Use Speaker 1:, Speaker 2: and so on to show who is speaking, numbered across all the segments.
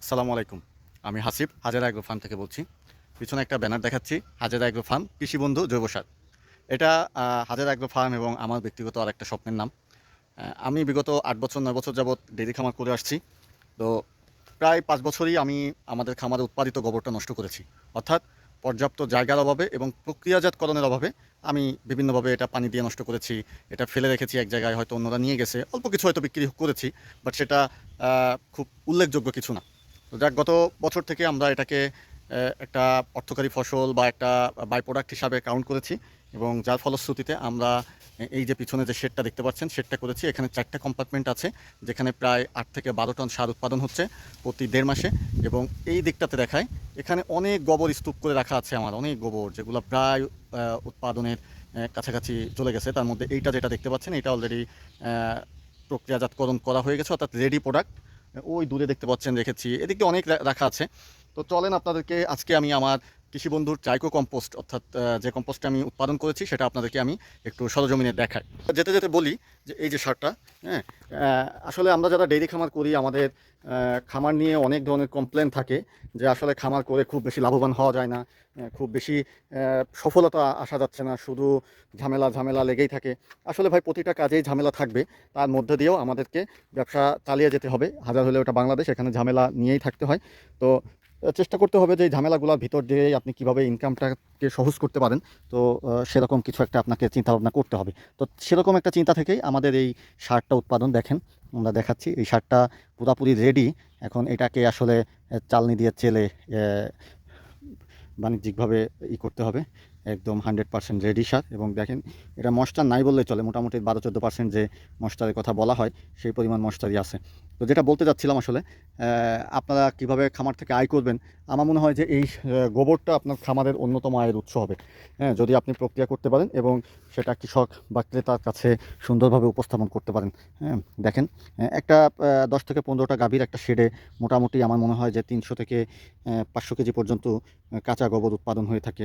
Speaker 1: আসসালামু আলাইকুম। আমি হাসিব হাজেরা এগ্রো ফার্ম থেকে বলছি। পিছনে একটা ব্যানার দেখাচ্ছি, হাজেরা এগ্রো ফার্ম কৃষি বন্ধু জৈব সার। এটা হাজেরা এগ্রো ফার্ম এবং আমার ব্যক্তিগত আরেকটা স্বপ্নের নাম। আমি বিগত ৮ বছর ৯ বছর যাবৎ ডেইরি খামার করে আসছি। তো প্রায় ৫ বছরই আমি আমাদের খামারে উৎপাদিত গোবরটা নষ্ট করেছি। অর্থাৎ পর্যাপ্ত জায়গার অভাবে এবং প্রক্রিয়াজাতকরণের অভাবে আমি বিভিন্নভাবে এটা পানি দিয়ে নষ্ট করেছি। এটা ফেলে রেখেছি এক জায়গায়, হয়তো অন্যরা নিয়ে গেছে। অল্প কিছু হয়তো বিক্রি করেছি, বাট সেটা খুব উল্লেখযোগ্য কিছু না। তো যাক, গত বছর থেকে আমরা এটাকে একটা অর্থকারী ফসল বা একটা বাই প্রোডাক্ট হিসাবে কাউন্ট করেছি, এবং যার ফলশ্রুতিতে আমরা এই যে পিছনে যে শেডটা দেখতে পাচ্ছেন শেডটা করেছি। এখানে 4টা কম্পার্টমেন্ট আছে, যেখানে প্রায় 8 থেকে 12 টন সার উৎপাদন হচ্ছে প্রতি 1.5 মাসে। এবং এই দিকটাতে দেখায়, এখানে অনেক গোবর স্তূপ করে রাখা আছে আমার, অনেক গোবর যেগুলো প্রায় উৎপাদনের কাছাকাছি চলে গেছে। তার মধ্যে এইটা যেটা দেখতে পাচ্ছেন, এটা অলরেডি প্রক্রিয়াজাতকরণ করা হয়ে গেছে, অর্থাৎ রেডি প্রোডাক্ট। ওই দূরে দেখতে পাচ্ছেন রেখেছি, এদিকে অনেক রাখা আছে। তো চলেন আপনাদেরকে আজকে আমি আমার কৃষি বন্ধুর চাইকো কম্পোস্ট, অর্থাৎ যে কম্পোস্টটা আমি উৎপাদন করেছি সেটা আপনাদেরকে আমি একটু সরজমিনে দেখাই। যেতে যেতে বলি যে এই যে সারটা, হ্যাঁ, আসলে আমরা যারা ডেইরি খামার করি, আমাদের খামার নিয়ে অনেক ধরনের কমপ্লেন থাকে যে আসলে খামার করে খুব বেশি লাভবান হওয়া যায় না, খুব বেশি সফলতা আসা যাচ্ছে না, শুধু ঝামেলা ঝামেলা লেগেই থাকে। আসলে ভাই, প্রতিটা কাজেই ঝামেলা থাকবে, তার মধ্যে দিয়েও আমাদেরকে ব্যবসা চালিয়ে যেতে হবে। হাজার হলে ওটা বাংলাদেশ, এখানে ঝামেলা নিয়েই থাকতে হয়। তো চেষ্টা করতে হবে যে এই ঝামেলাগুলোর ভিতর দিয়ে আপনি কিভাবে ইনকামটাকে সহজ করতে পারেন। তো সেরকম কিছু একটা আপনাকে চিন্তা ভাবনা করতে হবে। তো সেরকম একটা চিন্তা থেকেই আমাদের এই সারটা উৎপাদন দেখেন, আমরা দেখাচ্ছি। এই সারটা পুরাপুরি রেডি। এখন এটাকে আসলে চালনি দিয়ে চেলে বাণিজ্যিকভাবে করতে হবে। একদম 100% রেডি সার। এবং দেখেন, এটা ময়েশ্চার নাই বললেই চলে, মোটামুটি 12-14% যে ময়েশ্চারের কথা বলা হয় সেই পরিমাণ ময়েশ্চারই আছে। তো যেটা বলতে যাচ্ছিলাম আসলে, আপনারা কিভাবে খামার থেকে আয় করবেন। আমার মনে হয় যে এই গোবরটা আপনার খামারের অন্যতম আয়ের উৎস হবে, হ্যাঁ, যদি আপনি প্রক্রিয়া করতে পারেন এবং সেটা কৃষক বা ক্রেতার কাছে সুন্দরভাবে উপস্থাপন করতে পারেন। হ্যাঁ, দেখেন, একটা 10 থেকে 15টা গাভীর একটা শেডে মোটামুটি আমার মনে হয় যে 300 থেকে 500 কেজি পর্যন্ত কাঁচা গোবর উৎপাদন হয়ে থাকে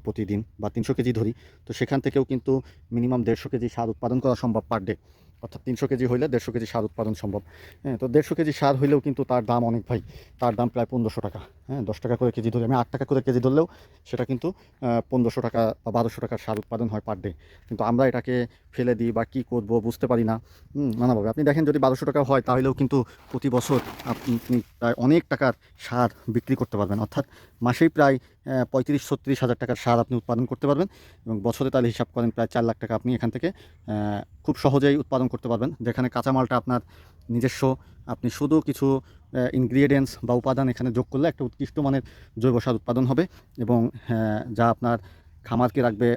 Speaker 1: প্রতিদিন, বা 300 কেজি ধরি। তো সেখান থেকেও কিন্তু মিনিমাম 150 কেজি সার উৎপাদন করা সম্ভব পার ডে। অর্থাৎ 300 কেজি হইলে 150 কেজি সার উৎপাদন সম্ভব। হ্যাঁ, তো 150 কেজি সার হইলেও কিন্তু তার দাম অনেক ভাই। তার দাম প্রায় 1500 টাকা। হ্যাঁ, 10 টাকা করে কেজি ধরে, আমি 8 টাকা করে কেজি ধরলেও সেটা কিন্তু 1500 টাকা বা 1200 টাকার সার উৎপাদন হয় পার ডে। কিন্তু আমরা এটাকে ফেলে দিই বা কী করব বুঝতে পারি না নানাভাবে। আপনি দেখেন, যদি 1200 টাকা হয় তাহলেও কিন্তু প্রতি বছর আপনি প্রায় অনেক টাকার সার বিক্রি করতে পারবেন। অর্থাৎ মাসেই প্রায় 35-36 হাজার টাকার সার আপনি উৎপাদন করতে পারবেন। এবং বছরে তাহলে হিসাব করেন প্রায় 4 লাখ টাকা আপনি এখান থেকে খুব সহজেই উৎপাদন করতে পারবেন, যেখানে কাঁচামালটা আপনার নিজস্ব। আপনি শুধু কিছু ইনগ্রিডিয়েন্টস বা উপাদান এখানে যোগ করলে একটা উৎকৃষ্ট মানের জৈব সার উৎপাদন হবে। এবং যা আপনার খামারকে রাখবে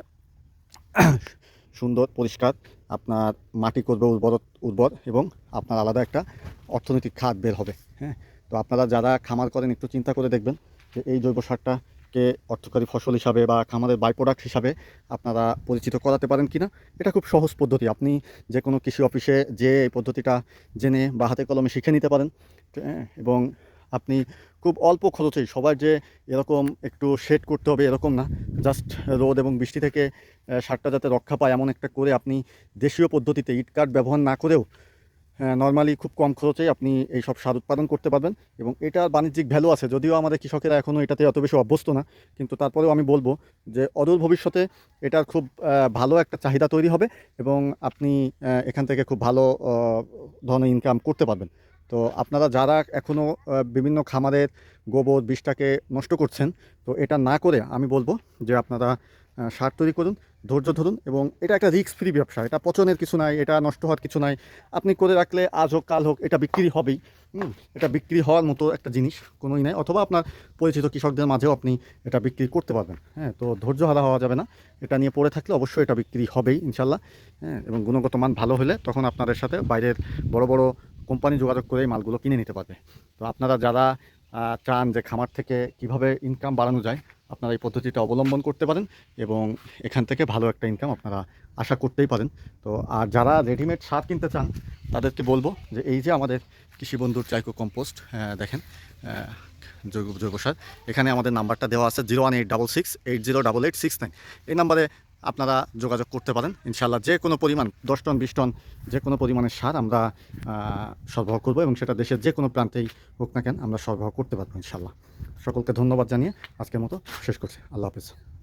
Speaker 1: সুন্দর পরিষ্কার, আপনার মাটি করবে উর্বর, এবং আপনার আলাদা একটা অর্থনৈতিক খাত বের হবে। হ্যাঁ, তো আপনারা যারা খামার করেন একটু চিন্তা করে দেখবেন যে এই জৈব সারটাকে অর্থকারী ফসল হিসাবে বা খামারের বাই প্রোডাক্ট হিসাবে আপনারা পরিচিত করাতে পারেন কিনা। এটা খুব সহজ পদ্ধতি, আপনি যে কোনো কৃষি অফিসে যে এই পদ্ধতিটা জেনে বা হাতে কলমে শিখে নিতে পারেন। এবং আপনি খুব অল্প খরচেই, সবার যে এরকম একটু শেড করতে হবে এরকম না, জাস্ট রোদ এবং বৃষ্টি থেকে সারটা যাতে রক্ষা পায় এমন একটা করে আপনি দেশীয় পদ্ধতিতে ইট কাঠ ব্যবহার না করেও নর্মালি খুব কম খরচেই আপনি এই সব সার উৎপাদন করতে পারবেন। এবং এটার বাণিজ্যিক ভ্যালু আছে, যদিও আমাদের কৃষকেরা এখনও এটাতে অত বেশি অভ্যস্ত না, কিন্তু তারপরেও আমি বলবো যে অদূর ভবিষ্যতে এটার খুব ভালো একটা চাহিদা তৈরি হবে, এবং আপনি এখান থেকে খুব ভালো ধরনের ইনকাম করতে পারবেন। তো আপনারা যারা এখনও বিভিন্ন খামারের গোবর বিষটাকে নষ্ট করছেন, তো এটা না করে আমি বলবো যে আপনারা সার তৈরি করুন, ধৈর্য ধরুন। এবং এটা একটা রিস্ক ফ্রি ব্যবসা, এটা পচনের কিছু নাই, এটা নষ্ট হওয়ার কিছু নাই। আপনি করে রাখলে আজ হোক কাল হোক এটা বিক্রি হবেই। এটা বিক্রি হওয়ার মতো একটা জিনিস কোনোই নাই। অথবা আপনার পরিচিত কৃষকদের মাঝেও আপনি এটা বিক্রি করতে পারবেন। হ্যাঁ, তো ধৈর্য হারা হওয়া যাবে না, এটা নিয়ে পড়ে থাকলে অবশ্যই এটা বিক্রি হবেই ইনশাল্লাহ। হ্যাঁ, এবং গুণগত মান ভালো হলে তখন আপনাদের সাথে বাইরের বড় বড় কোম্পানি যোগাযোগ করে এই মালগুলো কিনে নিতে পারবে। তো আপনারা যারা চান যে খামার থেকে কিভাবে ইনকাম বাড়ানো যায়, আপনারা এই পদ্ধতিটা অবলম্বন করতে পারেন, এবং এখান থেকে ভালো একটা ইনকাম আপনারা আশা করতেই পারেন। তো আর যারা রেডিমেড সার কিনতে চান তাদেরকে বলবো যে এই যে আমাদের কৃষি বন্ধুর চাইকো কম্পোস্ট, দেখেন, জৈব সার। এখানে আমাদের নাম্বারটা দেওয়া আছে 01866 808869। এই নাম্বারে আপনারা যোগাযোগ করতে পারেন। ইনশাআল্লাহ যে কোনো পরিমাণ 10 টন 20 টন যে কোনো পরিমাণের সার আমরা সরবরাহ করব এবং সেটা দেশের যে কোনো প্রান্তেই হোক না কেন আমরা সরবরাহ করতে পারবো ইনশাআল্লাহ। সকলকে ধন্যবাদ জানিয়ে আজকের মতো শেষ করছি। আল্লাহ হাফেজ।